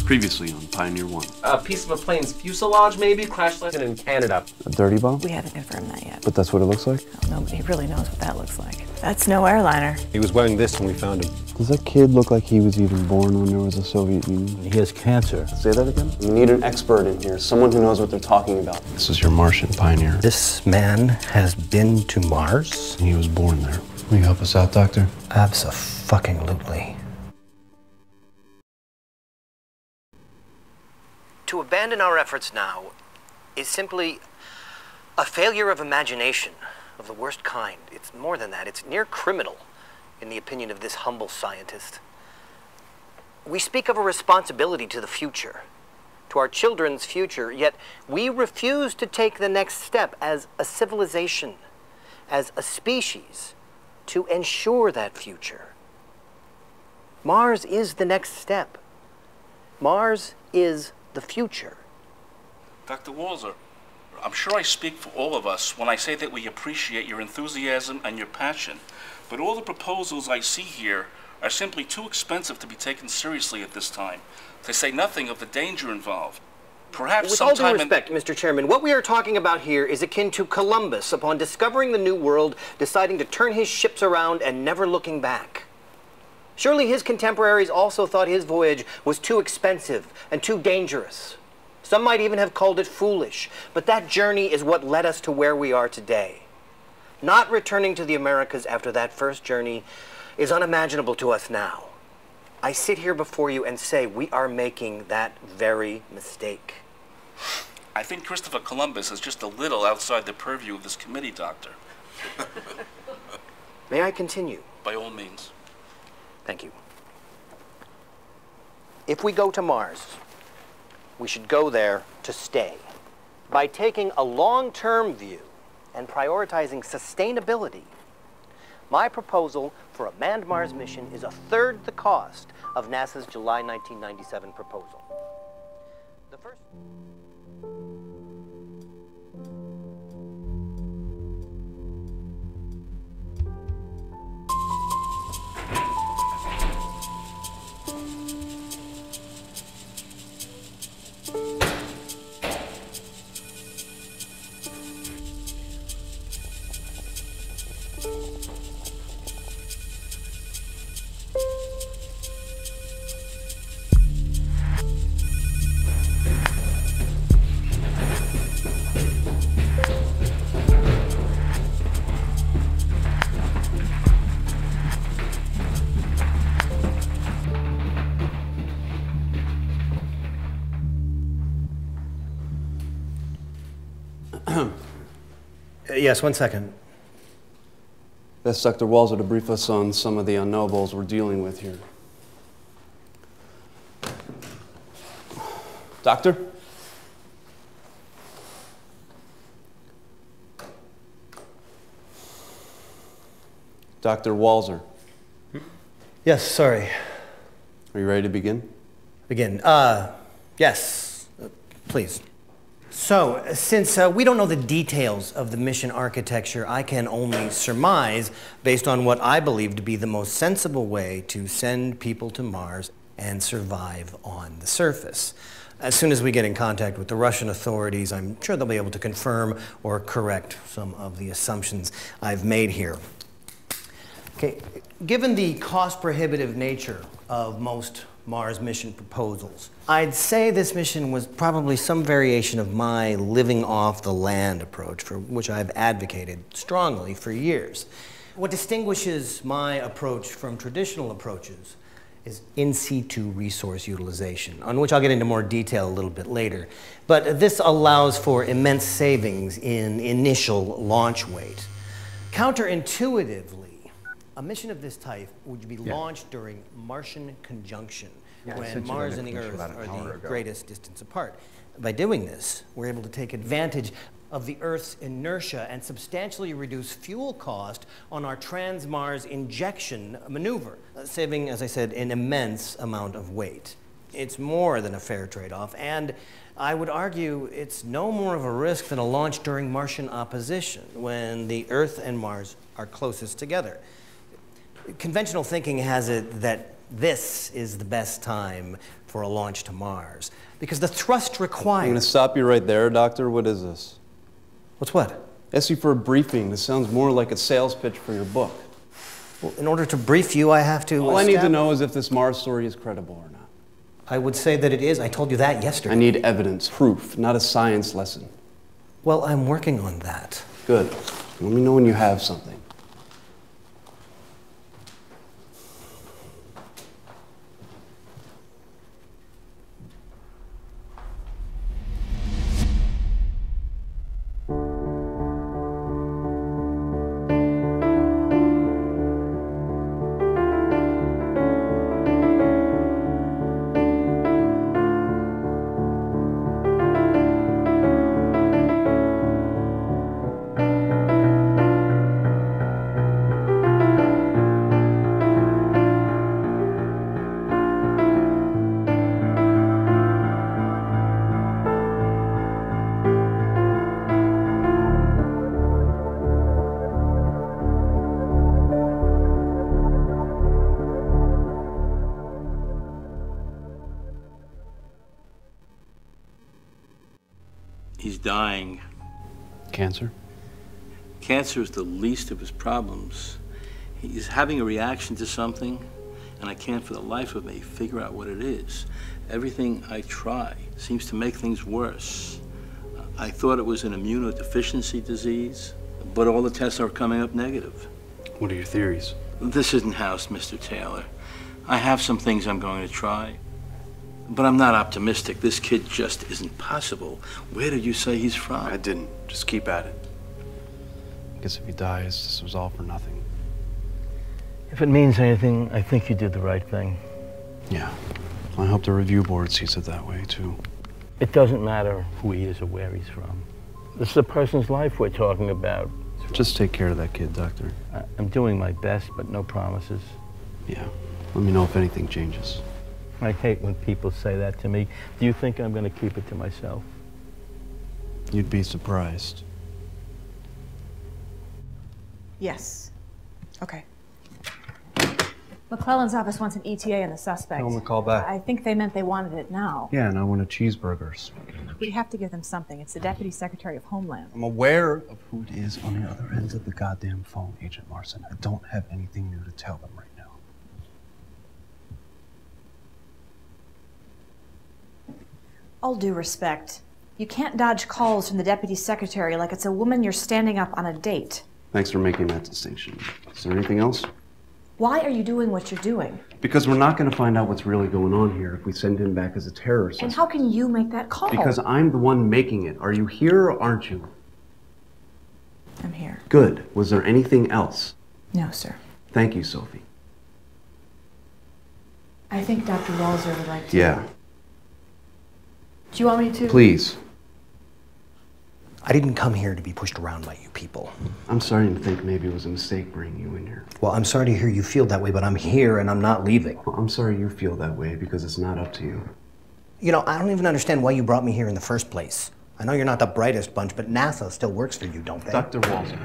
Previously on Pioneer 1. A piece of a plane's fuselage, maybe, crash landed in Canada. A dirty bomb? We haven't confirmed that yet. But that's what it looks like? Well, nobody really knows what that looks like. That's no airliner. He was wearing this when we found him. Does that kid look like he was even born when there was a Soviet Union? He has cancer. Say that again? We need an expert in here, someone who knows what they're talking about. This is your Martian pioneer. This man has been to Mars? He was born there. Will you help us out, Doctor? Abso-fucking-lutely. To abandon our efforts now is simply a failure of imagination of the worst kind. It's more than that. It's near criminal, in the opinion of this humble scientist. We speak of a responsibility to the future, to our children's future, yet we refuse to take the next step as a civilization, as a species, to ensure that future. Mars is the next step. Mars is the future. Dr. Walzer, I'm sure I speak for all of us when I say that we appreciate your enthusiasm and your passion, but all the proposals I see here are simply too expensive to be taken seriously at this time, to say nothing of the danger involved. Perhaps with all due respect, Mr. Chairman, what we are talking about here is akin to Columbus, upon discovering the New World, deciding to turn his ships around and never looking back. Surely his contemporaries also thought his voyage was too expensive and too dangerous. Some might even have called it foolish, but that journey is what led us to where we are today. Not returning to the Americas after that first journey is unimaginable to us now. I sit here before you and say we are making that very mistake. I think Christopher Columbus is just a little outside the purview of this committee, Doctor. May I continue? By all means. Thank you. If we go to Mars, we should go there to stay. By taking a long-term view and prioritizing sustainability, my proposal for a manned Mars mission is 1/3 the cost of NASA's July 1997 proposal. The first... Yes, 1 second. That's Dr. Walzer to brief us on some of the unknowables we're dealing with here. Doctor? Dr. Walzer. Yes, sorry. Are you ready to begin? Begin. Yes, please. So, since we don't know the details of the mission architecture, I can only surmise, based on what I believe to be the most sensible way to send people to Mars and survive on the surface. As soon as we get in contact with the Russian authorities, I'm sure they'll be able to confirm or correct some of the assumptions I've made here. Okay, given the cost-prohibitive nature of most Mars mission proposals, I'd say this mission was probably some variation of my living off the land approach, for which I've advocated strongly for years. What distinguishes my approach from traditional approaches is in situ resource utilization, on which I'll get into more detail a little bit later. But this allows for immense savings in initial launch weight. Counterintuitively, A mission of this type would be launched during Martian conjunction, when Mars and the Earth are the greatest distance apart. By doing this, we're able to take advantage of the Earth's inertia and substantially reduce fuel cost on our trans-Mars injection maneuver, saving, as I said, an immense amount of weight. It's more than a fair trade-off, and I would argue it's no more of a risk than a launch during Martian opposition, when the Earth and Mars are closest together. Conventional thinking has it that this is the best time for a launch to Mars, because the thrust required... I'm going to stop you right there, Doctor. What is this? What's what? Asked you for a briefing. This sounds more like a sales pitch for your book. Well, in order to brief you, I have to... All I need to know is if this Mars story is credible or not. I would say that it is. I told you that yesterday. I need evidence, proof, not a science lesson. Well, I'm working on that. Good. Let me know when you have something. He's dying. Cancer? Cancer is the least of his problems. He's having a reaction to something, and I can't for the life of me figure out what it is. Everything I try seems to make things worse. I thought it was an immunodeficiency disease, but all the tests are coming up negative. What are your theories? This isn't house, Mr. Taylor. I have some things I'm going to try, but I'm not optimistic. This kid just isn't possible. Where did you say he's from? I didn't. Just keep at it. I guess if he dies, this was all for nothing. If it means anything, I think you did the right thing. Yeah. I hope the review board sees it that way, too. It doesn't matter who he is or where he's from. This is a person's life we're talking about. Just take care of that kid, Doctor. I'm doing my best, but no promises. Yeah. Let me know if anything changes. I hate when people say that to me. Do you think I'm going to keep it to myself? You'd be surprised. Yes. Okay. McClellan's office wants an ETA on the suspect. Tell him to call back. I think they meant they wanted it now. Yeah, and I want a cheeseburgers. We have to give them something. It's the Deputy Secretary of Homeland. I'm aware of who it is on the other end of the goddamn phone, Agent Larson. I don't have anything new to tell them right now. All due respect, you can't dodge calls from the Deputy Secretary like it's a woman you're standing up on a date. Thanks for making that distinction. Is there anything else? Why are you doing what you're doing? Because we're not going to find out what's really going on here if we send him back as a terrorist. And how can you make that call? Because I'm the one making it. Are you here or aren't you? I'm here. Good. Was there anything else? No, sir. Thank you, Sophie. I think Dr. Walzer would like to... Yeah. Do you want me to? Please. I didn't come here to be pushed around by you people. I'm starting to think maybe it was a mistake bringing you in here. Well, I'm sorry to hear you feel that way, but I'm here and I'm not leaving. Well, I'm sorry you feel that way because it's not up to you. You know, I don't even understand why you brought me here in the first place. I know you're not the brightest bunch, but NASA still works for you, don't they? Dr. Walzer,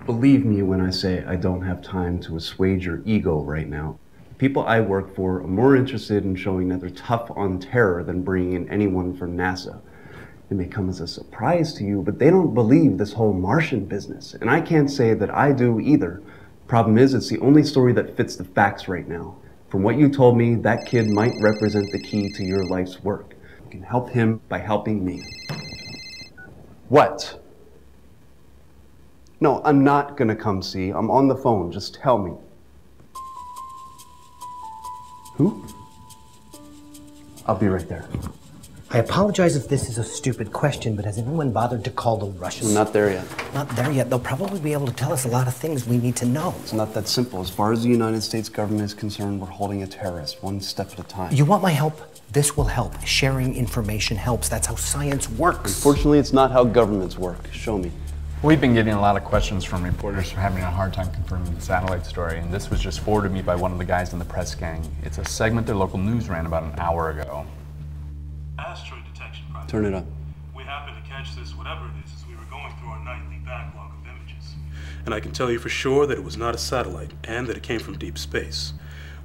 believe me when I say I don't have time to assuage your ego right now. The people I work for are more interested in showing that they're tough on terror than bringing in anyone from NASA. It may come as a surprise to you, but they don't believe this whole Martian business. And I can't say that I do either. Problem is, it's the only story that fits the facts right now. From what you told me, that kid might represent the key to your life's work. You can help him by helping me. What? No, I'm not gonna come see. I'm on the phone. Just tell me. Who? I'll be right there. I apologize if this is a stupid question, but has anyone bothered to call the Russians? We're not there yet. Not there yet. They'll probably be able to tell us a lot of things we need to know. It's not that simple. As far as the United States government is concerned, we're holding a terrorist one step at a time. You want my help? This will help. Sharing information helps. That's how science works. Unfortunately, it's not how governments work. Show me. We've been getting a lot of questions from reporters who are having a hard time confirming the satellite story, and this was just forwarded me by one of the guys in the press gang. It's a segment their local news ran about an hour ago. Asteroid detection project. Turn it up. We happened to catch this, whatever it is, as we were going through our nightly backlog of images. And I can tell you for sure that it was not a satellite, and that it came from deep space.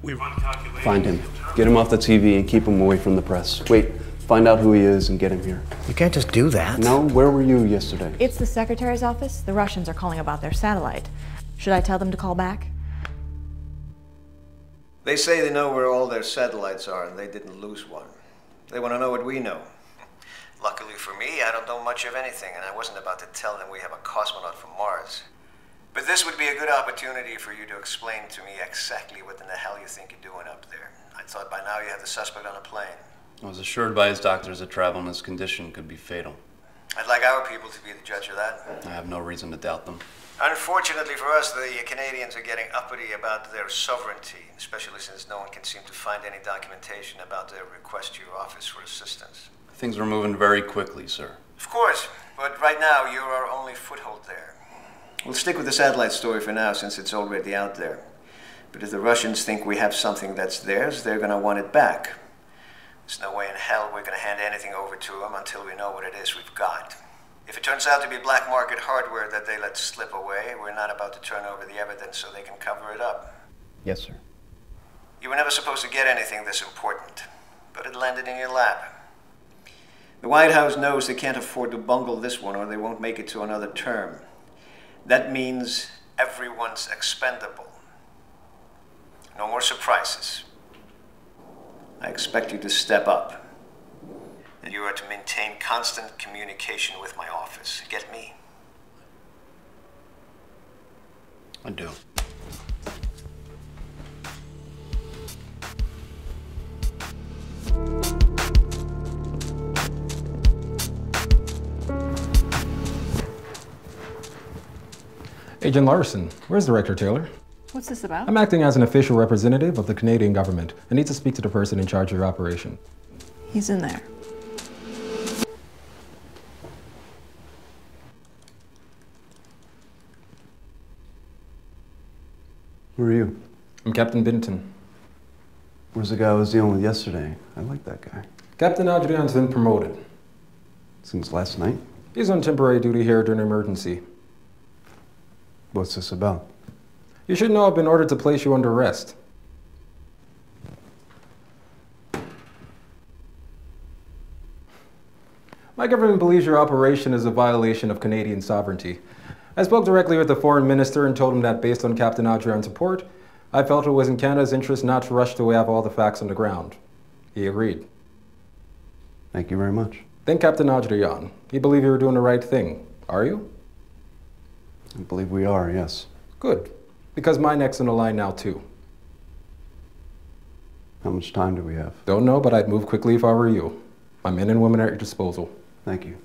We run calculations. Find him. Get him off the TV and keep him away from the press. Wait, find out who he is and get him here. You can't just do that. No, where were you yesterday? It's the secretary's office. The Russians are calling about their satellite. Should I tell them to call back? They say they know where all their satellites are and they didn't lose one. They want to know what we know. Luckily for me, I don't know much of anything, and I wasn't about to tell them we have a cosmonaut from Mars. But this would be a good opportunity for you to explain to me exactly what in the hell you think you're doing up there. I thought by now you had the suspect on a plane. I was assured by his doctors that travel in this condition could be fatal. I'd like our people to be the judge of that. I have no reason to doubt them. Unfortunately for us, the Canadians are getting uppity about their sovereignty, especially since no one can seem to find any documentation about their request to your office for assistance. Things are moving very quickly, sir. Of course, but right now you're our only foothold there. We'll stick with the satellite story for now since it's already out there. But if the Russians think we have something that's theirs, they're going to want it back. There's no way in hell we're going to hand anything over to them until we know what it is we've got. If it turns out to be black market hardware that they let slip away, we're not about to turn over the evidence so they can cover it up. Yes, sir. You were never supposed to get anything this important, but it landed in your lap. The White House knows they can't afford to bungle this one or they won't make it to another term. That means everyone's expendable. No more surprises. I expect you to step up. And you are to maintain constant communication with my office. Get me? I do. Agent Larson, where's Director Taylor? What's this about? I'm acting as an official representative of the Canadian government. I need to speak to the person in charge of your operation. He's in there. Who are you? I'm Captain Binton. Where's the guy I was dealing with yesterday? I like that guy. Captain Adrian's been promoted. Since last night? He's on temporary duty here during an emergency. What's this about? You should know I've been ordered to place you under arrest. My government believes your operation is a violation of Canadian sovereignty. I spoke directly with the foreign minister and told him that based on Captain Adrian's report, I felt it was in Canada's interest not to rush till we have all the facts on the ground. He agreed. Thank you very much. Then Captain Adrian, you believe you were doing the right thing, are you? I believe we are, yes. Good, because my neck's on the line now too. How much time do we have? Don't know, but I'd move quickly if I were you. My men and women are at your disposal. Thank you.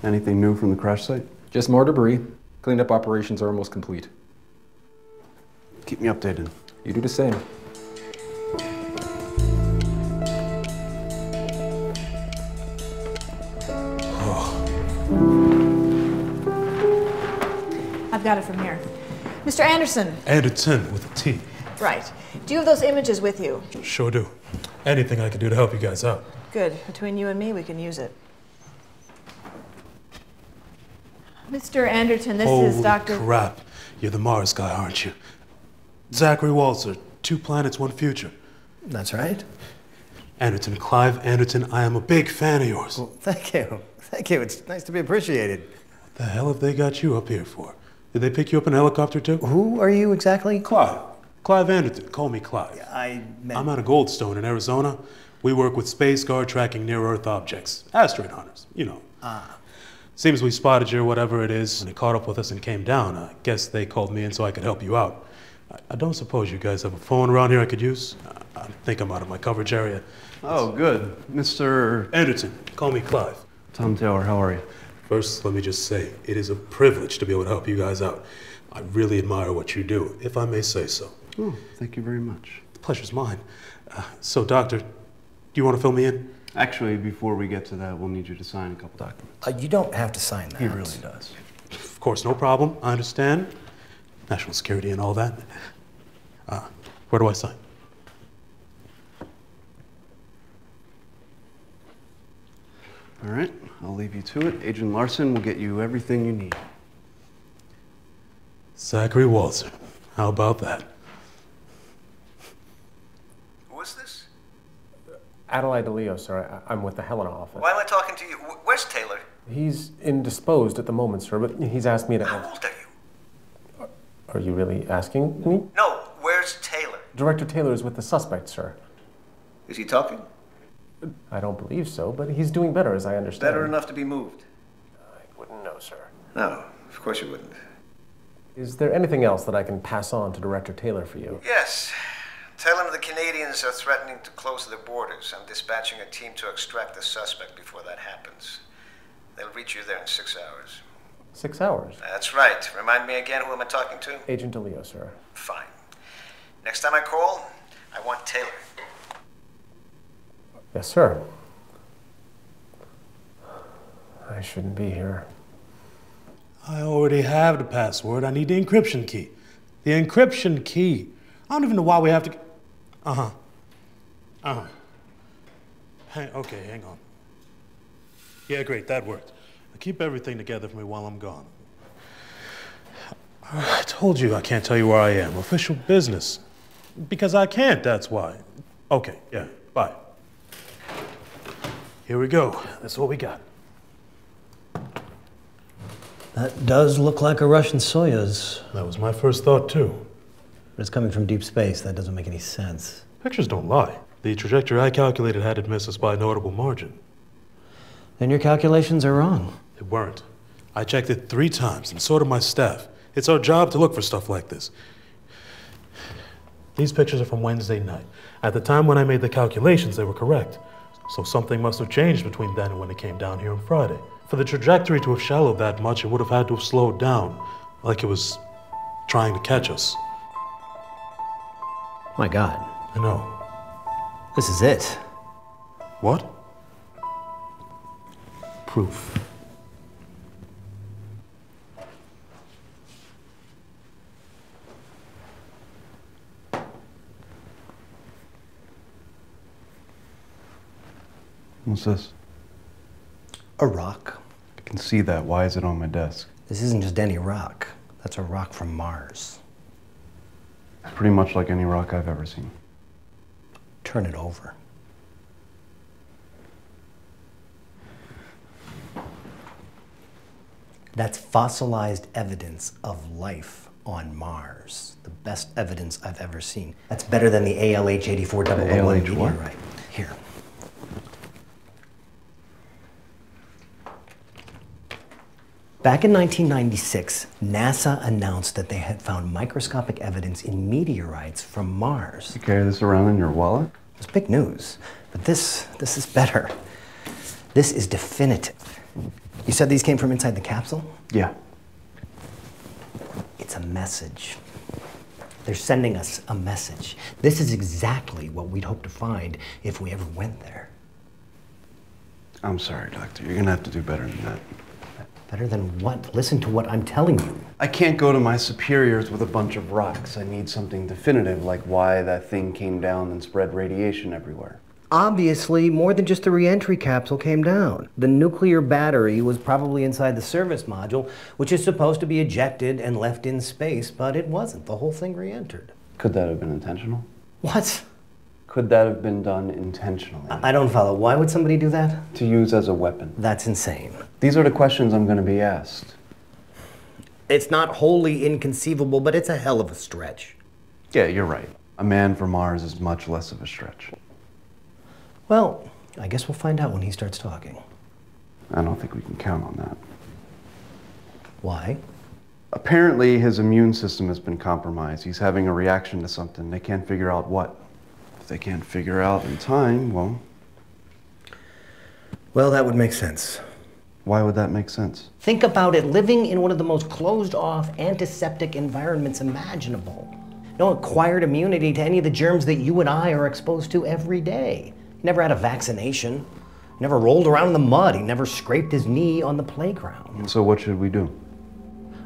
Anything new from the crash site? Just more debris. Cleanup operations are almost complete. Keep me updated. You do the same. I've got it from here. Mr. Anderson. Anderton with a T. Right. Do you have those images with you? Sure do. Anything I can do to help you guys out. Good. Between you and me, we can use it. Mr. Anderton, this is Dr. Holy crap. You're the Mars guy, aren't you? Zachary Walzer, 2 planets, 1 future. That's right. Anderton, Clive Anderton, I am a big fan of yours. Well, thank you. Thank you. It's nice to be appreciated. What the hell have they got you up here for? Did they pick you up in a helicopter too? Who are you exactly? Clive. Clive Anderton. Call me Clive. I'm out of Goldstone in Arizona. We work with Space Guard tracking near-Earth objects. Asteroid hunters, you know. Seems we spotted you or whatever it is, and they caught up with us and came down. I guess they called me in so I could help you out. I don't suppose you guys have a phone around here I could use? I think I'm out of my coverage area. Oh, good. Mr. Anderson, call me Clive. Tom Taylor, how are you? First, let me just say, it is a privilege to be able to help you guys out. I really admire what you do, if I may say so. Oh, thank you very much. The pleasure's mine. So, Doctor, do you want to fill me in? Actually, before we get to that, we'll need you to sign a couple documents. You don't have to sign that. He really does. Of course, no problem. I understand. National security and all that. Where do I sign? All right, I'll leave you to it. Agent Larson will get you everything you need. Zachary Walzer. How about that? Who is this? Adelaide DeLeo, sir. I'm with the Helena office. Why am I talking to you? Where's Taylor? He's indisposed at the moment, sir, but he's asked me to... How old are you? Are you really asking me? No, where's Taylor? Director Taylor is with the suspect, sir. Is he talking? I don't believe so, but he's doing better, as I understand. Better enough to be moved? I wouldn't know, sir. No, of course you wouldn't. Is there anything else that I can pass on to Director Taylor for you? Yes. Tell him the Canadians are threatening to close their borders. I'm dispatching a team to extract the suspect before that happens. They'll reach you there in 6 hours. 6 hours? That's right. Remind me again, who am I talking to? Agent DeLeo, sir. Fine. Next time I call, I want Taylor. Yes, sir. I shouldn't be here. I already have the password. I need the encryption key. The encryption key. I don't even know why we have to... Okay, hang on. Yeah, great, that worked. Now keep everything together for me while I'm gone. I told you I can't tell you where I am. Official business. Because I can't, that's why. Okay, yeah, bye. Here we go. That's what we got. That does look like a Russian Soyuz. That was my first thought, too. But it's coming from deep space. That doesn't make any sense. Pictures don't lie. The trajectory I calculated had it miss us by a notable margin. Then your calculations are wrong. They weren't. I checked it 3 times, and so did my staff. It's our job to look for stuff like this. These pictures are from Wednesday night. At the time when I made the calculations, they were correct. So something must have changed between then and when it came down here on Friday. For the trajectory to have shallowed that much, it would have had to have slowed down, like it was trying to catch us. My God. I know. This is it. What? Proof. What's this? A rock. I can see that. Why is it on my desk? This isn't just any rock. That's a rock from Mars. It's pretty much like any rock I've ever seen. Turn it over. That's fossilized evidence of life on Mars. The best evidence I've ever seen. That's better than the ALH 8400 meteorite. Here. Back in 1996, NASA announced that they had found microscopic evidence in meteorites from Mars. You carry this around in your wallet? It's big news, but this is better. This is definitive. You said these came from inside the capsule? Yeah. It's a message. They're sending us a message. This is exactly what we'd hope to find if we ever went there. I'm sorry, Doctor. You're gonna have to do better than that. Better than what? Listen to what I'm telling you. I can't go to my superiors with a bunch of rocks. I need something definitive, like why that thing came down and spread radiation everywhere. Obviously, more than just the re-entry capsule came down. The nuclear battery was probably inside the service module, which is supposed to be ejected and left in space, but it wasn't. The whole thing re-entered. Could that have been intentional? What? Could that have been done intentionally? I don't follow. Why would somebody do that? To use as a weapon. That's insane. These are the questions I'm going to be asked. It's not wholly inconceivable, but it's a hell of a stretch. Yeah, you're right. A man from Mars is much less of a stretch. Well, I guess we'll find out when he starts talking. I don't think we can count on that. Why? Apparently, his immune system has been compromised. He's having a reaction to something. They can't figure out what. If they can't figure out in time, well... Well, that would make sense. Why would that make sense? Think about it, living in one of the most closed-off, antiseptic environments imaginable. No acquired immunity to any of the germs that you and I are exposed to every day. He never had a vaccination, never rolled around in the mud, he never scraped his knee on the playground. So what should we do?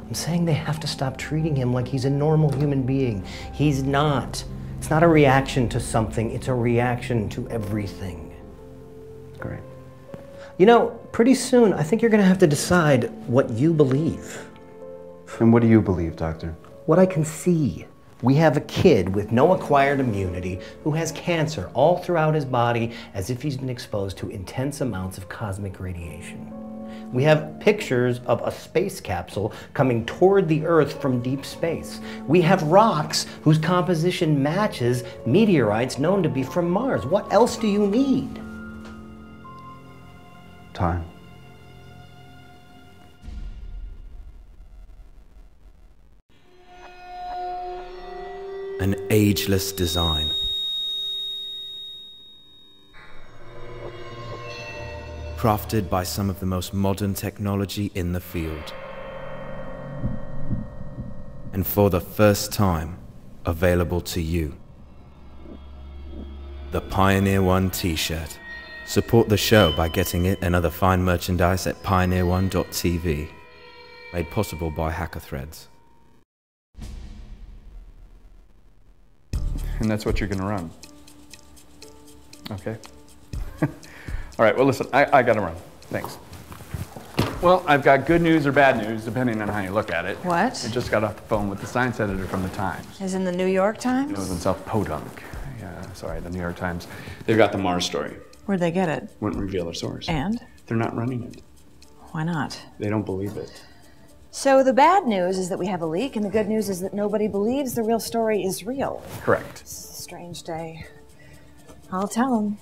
I'm saying they have to stop treating him like he's a normal human being. He's not. It's not a reaction to something, it's a reaction to everything. Great. You know, pretty soon, I think you're gonna have to decide what you believe. And what do you believe, Doctor? What I can see. We have a kid with no acquired immunity who has cancer all throughout his body as if he's been exposed to intense amounts of cosmic radiation. We have pictures of a space capsule coming toward the Earth from deep space. We have rocks whose composition matches meteorites known to be from Mars. What else do you need? Time. An ageless design. Crafted by some of the most modern technology in the field. And for the first time, available to you. The Pioneer One t-shirt. Support the show by getting it and other fine merchandise at pioneerone.tv. Made possible by Hacker Threads. And that's what you're going to run. Okay? All right, well, listen, I got to run. Thanks. Well, I've got good news or bad news, depending on how you look at it. What? I just got off the phone with the science editor from the Times. Is in the New York Times? It was in South Podunk. Yeah, sorry, the New York Times. They've got the Mars story. Where'd they get it? Wouldn't reveal their source. And? They're not running it. Why not? They don't believe it. So the bad news is that we have a leak, and the good news is that nobody believes the real story is real. Correct. It's a strange day. I'll tell them.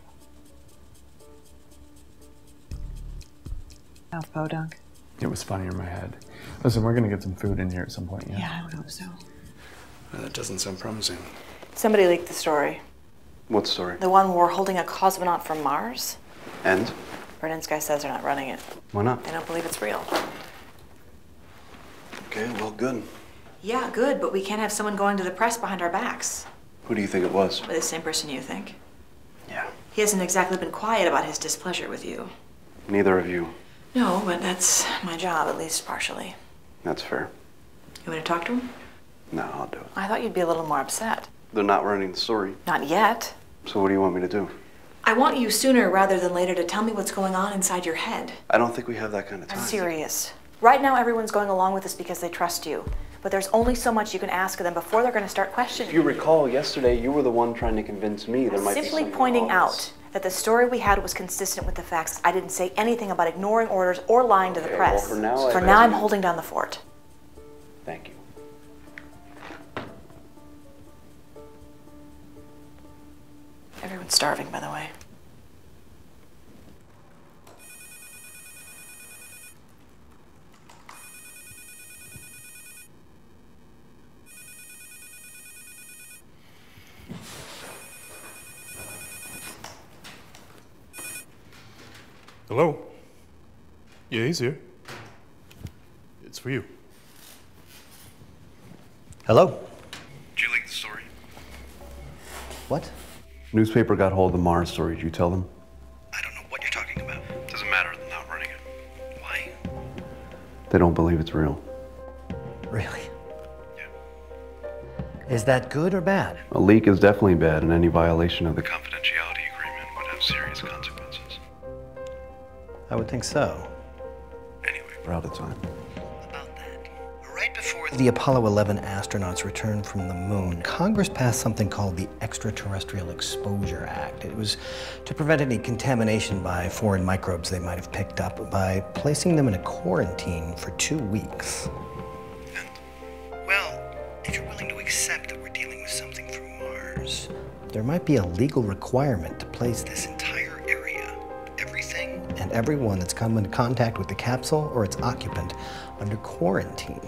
South Podunk. It was funny in my head. Listen, we're gonna get some food in here at some point, yeah? Yeah, I would hope so. Well, that doesn't sound promising. Somebody leaked the story. What story? The one where we're holding a cosmonaut from Mars. And? Bernin's guy says they're not running it. Why not? They don't believe it's real. Okay, well, good. Yeah, good, but we can't have someone going to the press behind our backs. Who do you think it was? Or the same person you think. Yeah. He hasn't exactly been quiet about his displeasure with you. Neither of you. No, but that's my job, at least partially. That's fair. You want me to talk to him? No, I'll do it. I thought you'd be a little more upset. They're not running the story. Not yet. So what do you want me to do? I want you sooner rather than later to tell me what's going on inside your head. I don't think we have that kind of time. I'm serious. Right now, everyone's going along with this because they trust you. But there's only so much you can ask of them before they're going to start questioning. If you recall, yesterday you were the one trying to convince me there might be simply something pointing wrong. out that the story we had was consistent with the facts. I didn't say anything about ignoring orders or lying to the press. Well, for now, I'm holding down the fort. Thank you. Everyone's starving, by the way. Hello? Yeah, he's here. It's for you. Hello? Did you leak the story? What? Newspaper got hold of the Mars story. Did you tell them? I don't know what you're talking about. Doesn't matter, they're not running it. Why? They don't believe it's real. Really? Is that good or bad? A leak is definitely bad, and any violation of the Confidentiality agreement would have serious consequences. I would think so. We're out of time. Right before The Apollo 11 astronauts returned from the moon, Congress passed something called the Extraterrestrial Exposure Act. It was to prevent any contamination by foreign microbes they might have picked up by placing them in a quarantine for 2 weeks. Well, if you're willing to accept that we're dealing with something from Mars, There might be a legal requirement to place this entire area, everything, and everyone that's come into contact with the capsule or its occupant under quarantine.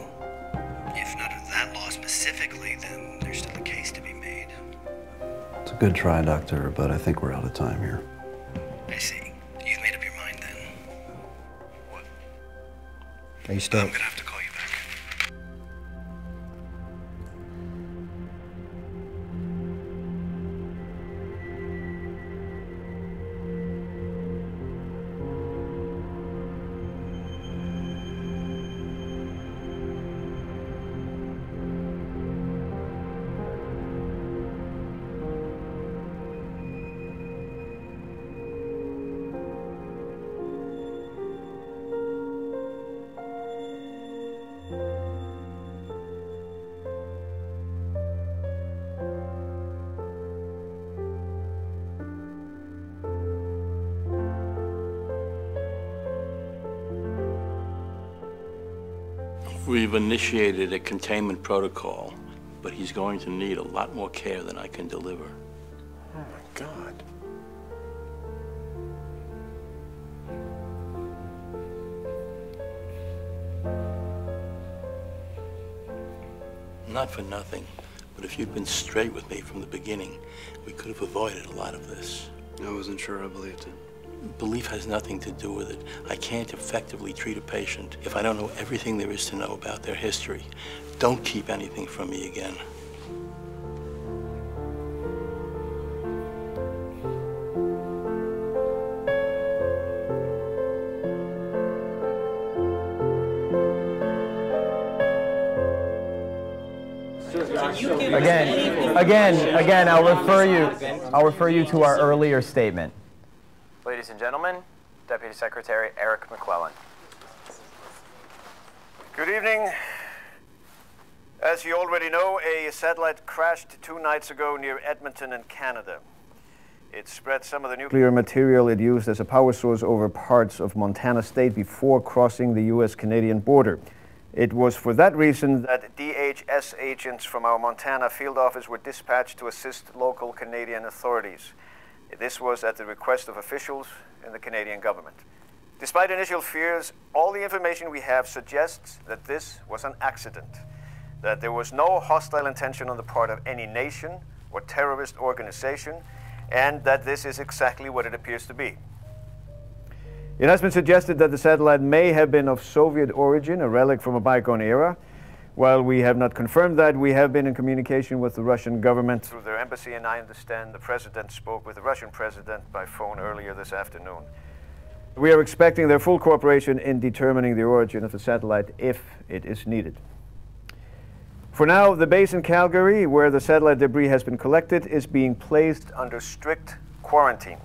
if not under that law specifically, then there's still a case to be made. It's a Good try, Doctor, but I think we're out of time here. I see. You've made up your mind then. What? Are you still? I'm gonna have to call you back. We've initiated a containment protocol, but he's going to need a lot more care than I can deliver. Oh my God. Not for nothing, but if you'd been straight with me from the beginning, we could have avoided a lot of this. I wasn't sure I believed it. Belief has nothing to do with it. I can't effectively treat a patient if I don't know everything there is to know about their history. Don't keep anything from me again. Again, I'll refer you to our earlier statement. Ladies and gentlemen, Deputy Secretary Eric McClellan. Good evening. As you already know, a satellite crashed 2 nights ago near Edmonton in Canada. It spread some of the nuclear material it used as a power source over parts of Montana State before crossing the U.S.-Canadian border. It was for that reason that DHS agents from our Montana field office were dispatched to assist local Canadian authorities. This was at the request of officials in the Canadian government. Despite initial fears, all the information we have suggests that this was an accident, that there was no hostile intention on the part of any nation or terrorist organization, and that this is exactly what it appears to be. It has been suggested that the satellite may have been of Soviet origin, a relic from a bygone era. While we have not confirmed that, we have been in communication with the Russian government through their embassy, and I understand the president spoke with the Russian president by phone earlier this afternoon. We are expecting their full cooperation in determining the origin of the satellite if it is needed. For now, the base in Calgary, where the satellite debris has been collected, is being placed under strict quarantine.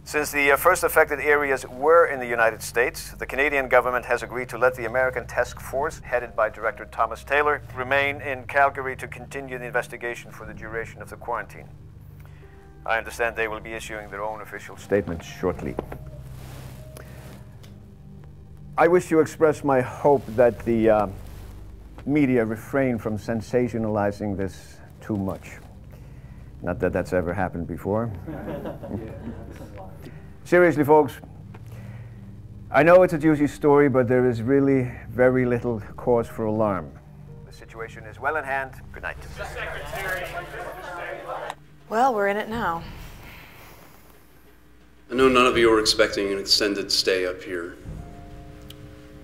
Since the first affected areas were in the United States, the Canadian government has agreed to let the American task force, headed by Director Thomas Taylor, remain in Calgary to continue the investigation for the duration of the quarantine. I understand they will be issuing their own official statements shortly. I wish to express my hope that the media refrain from sensationalizing this too much. Not that that's ever happened before. Seriously, folks, I know it's a juicy story, but there is really very little cause for alarm. The situation is well in hand. Good night. Well, we're in it now. I know none of you are expecting an extended stay up here,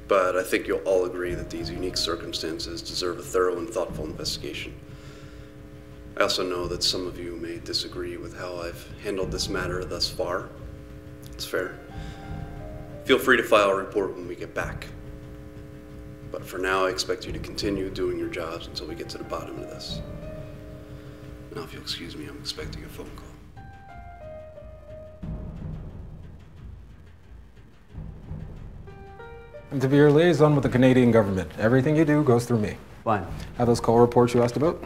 but I think you'll all agree that these unique circumstances deserve a thorough and thoughtful investigation. I also know that some of you may disagree with how I've handled this matter thus far. It's fair. Feel free to file a report when we get back. But for now, I expect you to continue doing your jobs until we get to the bottom of this. Now, if you'll excuse me, I'm expecting a phone call. I'm to be your liaison with the Canadian government. Everything you do goes through me. Fine. Have those call reports you asked about?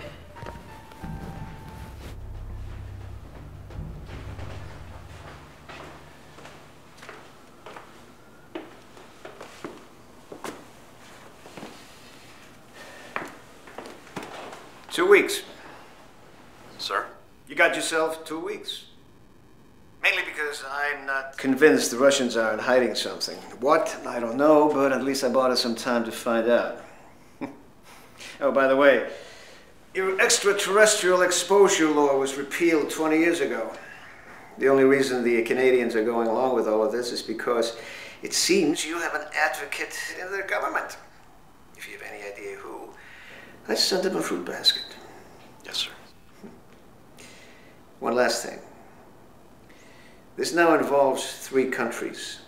Two weeks. Sir? You got yourself 2 weeks. Mainly because I'm not convinced the Russians aren't hiding something. What? I don't know, but at least I bought us some time to find out. Oh, by the way, Your extraterrestrial exposure law was repealed 20 years ago. The only reason the Canadians are going along with all of this is because it seems you have an advocate in their government. If you have any idea who, I send him a fruit basket. Yes, sir. One last thing. This now involves 3 countries,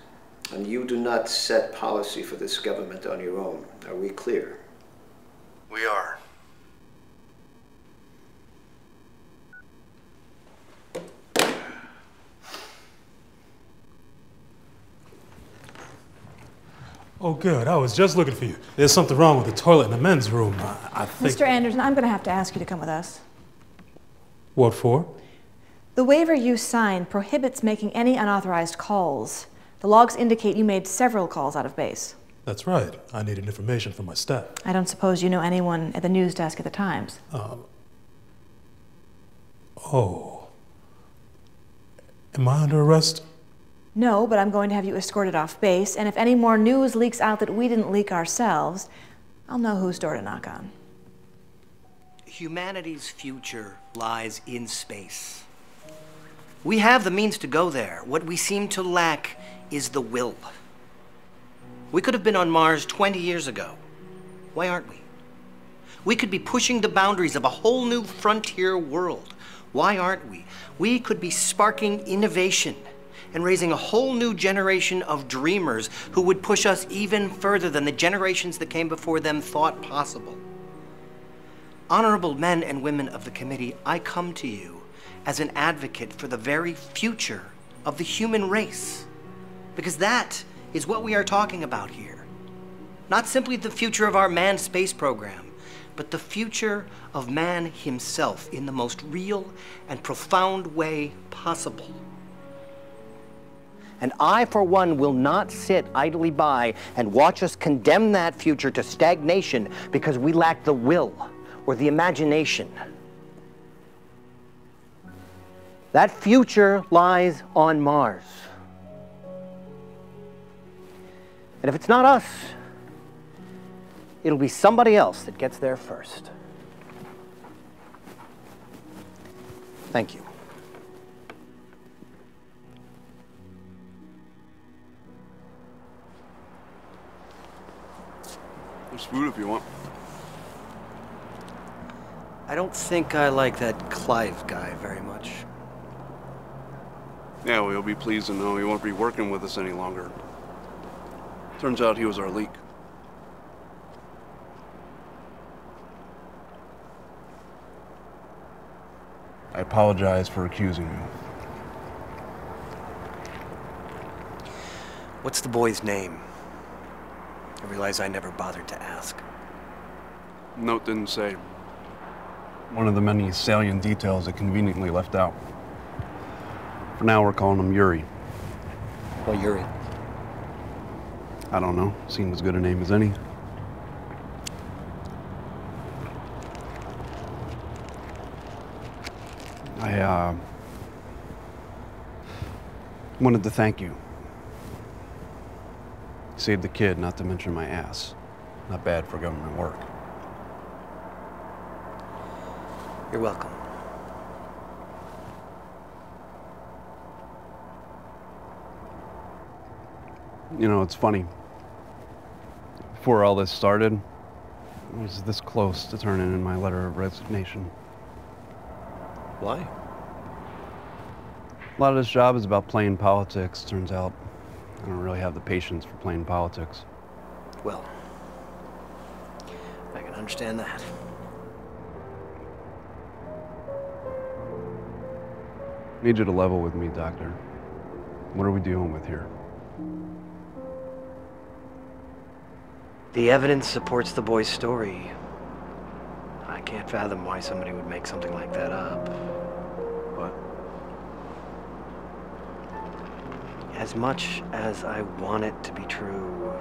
and you do not set policy for this government on your own. Are we clear? We are. Oh, good. I was just looking for you. There's something wrong with the toilet in the men's room. I think... Mr. Anderson, I'm going to have to ask you to come with us. What for? The waiver you signed prohibits making any unauthorized calls. The logs indicate you made several calls out of base. That's right. I needed information from my staff. I don't suppose you know anyone at the news desk at the Times. Oh. Am I under arrest? No, but I'm going to have you escorted off base, and if any more news leaks out that we didn't leak ourselves, I'll know whose door to knock on. Humanity's future lies in space. We have the means to go there. What we seem to lack is the will. We could have been on Mars 20 years ago. Why aren't we? We could be pushing the boundaries of a whole new frontier world. Why aren't we? We could be sparking innovation and raising a whole new generation of dreamers who would push us even further than the generations that came before them thought possible. Honorable men and women of the committee, I come to you as an advocate for the very future of the human race, because that is what we are talking about here. Not simply the future of our manned space program, but the future of man himself in the most real and profound way possible. And I, for one, will not sit idly by and watch us condemn that future to stagnation because we lack the will or the imagination. That future lies on Mars. And if it's not us, it'll be somebody else that gets there first. Thank you. There's food if you want. I don't think I like that Clive guy very much. Yeah, well, you'll be pleased to know he won't be working with us any longer. Turns out he was our leak. I apologize for accusing you. What's the boy's name? I realize I never bothered to ask. Note didn't say. One of the many salient details that conveniently left out. For now, we're calling him Yuri. Well, Yuri. I don't know. Seemed as good a name as any. I wanted to thank you. Saved the kid, not to mention my ass. Not bad for government work. You're welcome. You know, it's funny. Before all this started, I was this close to turning in my letter of resignation. Why? A lot of this job is about playing politics, turns out. I don't really have the patience for playing politics. Well, I can understand that. I need you to level with me, Doctor. What are we dealing with here? The evidence supports the boy's story. I can't fathom why somebody would make something like that up. What? As much as I want it to be true,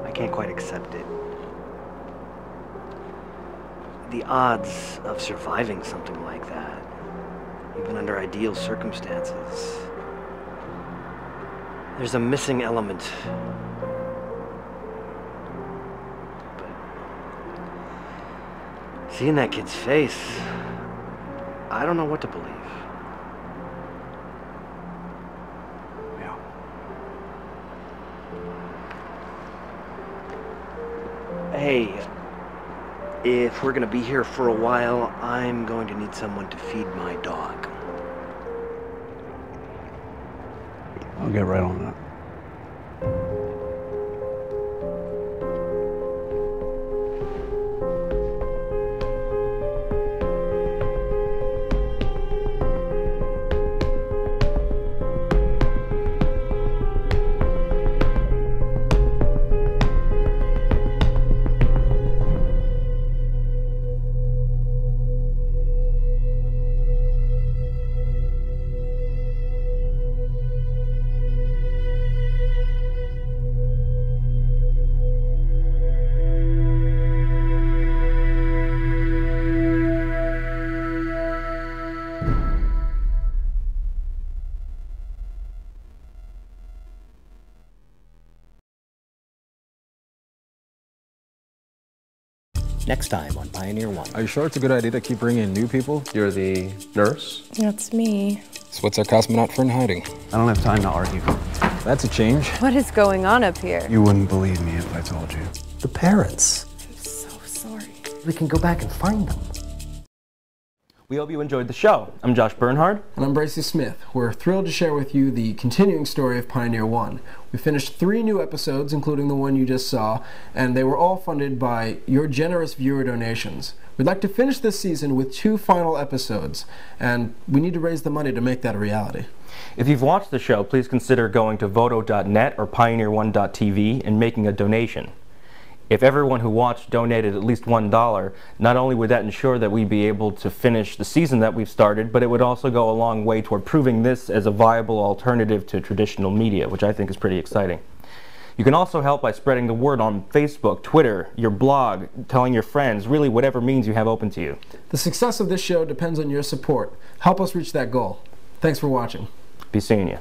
I can't quite accept it. The odds of surviving something like that, even under ideal circumstances, there's a missing element. But Seeing that kid's face, I don't know what to believe. Yeah. Hey, if we're gonna be here for a while, I'm going to need someone to feed my dog. I'll get right on that. Next time on Pioneer 1. Are you sure it's a good idea to keep bringing in new people? You're the nurse? That's me. So what's our cosmonaut friend hiding? I don't have time to argue. That's a change. What is going on up here? You wouldn't believe me if I told you. The parents. I'm so sorry. We can go back and find them. We hope you enjoyed the show. I'm Josh Bernhard. And I'm Bracey Smith. We're thrilled to share with you the continuing story of Pioneer 1. We finished 3 new episodes, including the one you just saw, and they were all funded by your generous viewer donations. We'd like to finish this season with 2 final episodes, and we need to raise the money to make that a reality. If you've watched the show, please consider going to voto.net or pioneer1.tv and making a donation. If everyone who watched donated at least $1, not only would that ensure that we'd be able to finish the season that we've started, but it would also go a long way toward proving this as a viable alternative to traditional media, which I think is pretty exciting. You can also help by spreading the word on Facebook, Twitter, your blog, telling your friends, really whatever means you have open to you. The success of this show depends on your support. Help us reach that goal. Thanks for watching. Be seeing you.